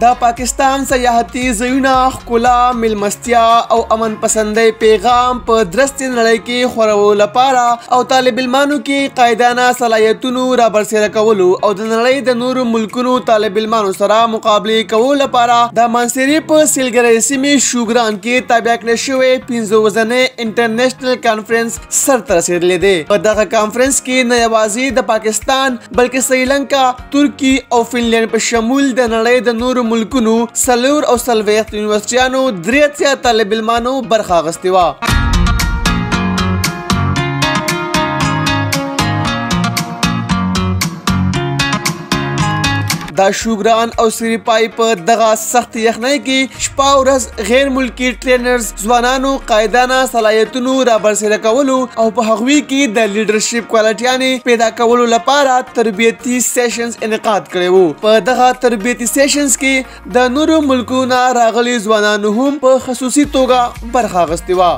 د پاکستان سیاحتي ځایونه ښکلا، میلمستیا او امن پسندۍ پیغام په درستې نړۍ کې خورولو لپاره او طالب علمانو کې قاعدانه صلاحیتونو رابرسېره کولو او د نړۍ د نورو ملکونو طالب علمانو سره مقابلې کولو لپاره د مانسیري په سیلګرۍ سیمې شوګران کې تابع کړل شوی 15 ورځنی انټرنیشنل کانفرنس سرته رسېدلی دی. په دغه کانفرنس کې نه یوازې د پاکستان بلکې سریلانکا، ترکی او فنلینډ په شمول د نړۍ د نورو ملکونو 40 یونیورسيټیانو 83 طالب علمانو برخه اخیستې وه. دا شوګران او سریپای په دغه سخت یخنۍ کې شپه ورځ غیر ملکی ټرینرز ځوانانو قاعدانه صلاحیتونو رابرسېره کولو او په هغوی کې د لیډرشپ کوالټیانې پیدا کولو لپاره تربیتي سیشنز انعقاد کړي وو. په دغه تربیتي سیشنز کې د نورو ملکونو نه راغلي ځوانانو هم په خصوصي توګه برخه اخیستې وه.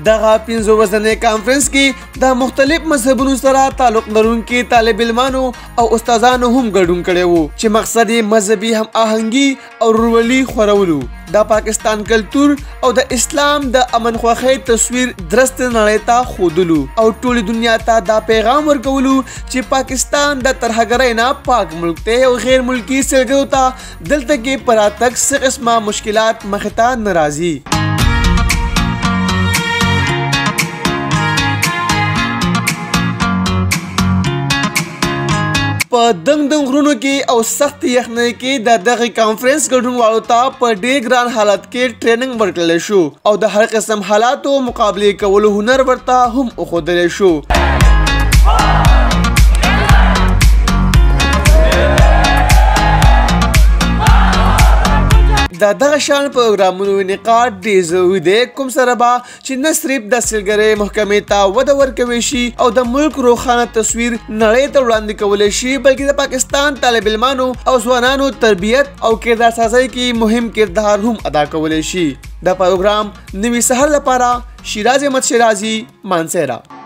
دغه 15 ورځنی کانفرنس کې د مختلف مذهبونو سره تعلق لرونکي طالب علمانو او استادانو هم ګډون کړی وو چې مقصد یې مذهبي هم آهنګي او ورورولي خورولو، د پاکستان کلتور او د اسلام د امن خوښۍ تصویر درست نړۍ ته ښودلو او ټولې دنیا ته دا پیغام ورکولو چې پاکستان د ترهګرۍ نه پاک ملک دی او غیر ملکي سیلګرو ته دلته کې په راتګ څه قسمه مشکلات مخې ته نه راځي. په دنګ غرونو کې او سخت یخنۍ کې د دغه کانفرنس ګډونوالو ته په ډېر ګران حالت کې ټریننګ ورکړل شو او د هر قسم حالاتو مقابله کولو هنر ورته هم وښودل شو. د دغه شان پروګرامونو انعقاد ډېر ضروري دی کوم سره به چې نه صرف د سیلګرۍ محکمې ته وده ورکوي شي او د ملک روښانه تصویر نړۍ ته وړاندې کولی شي، بلکې د پاکستان طالب علمانو او ځوانانو تربیت او کردار سازۍ کې مهم کردار هم ادا کولی شي. د پروګرام نوي سهار لپاره شیراز احمد شیرازي، مانسهره.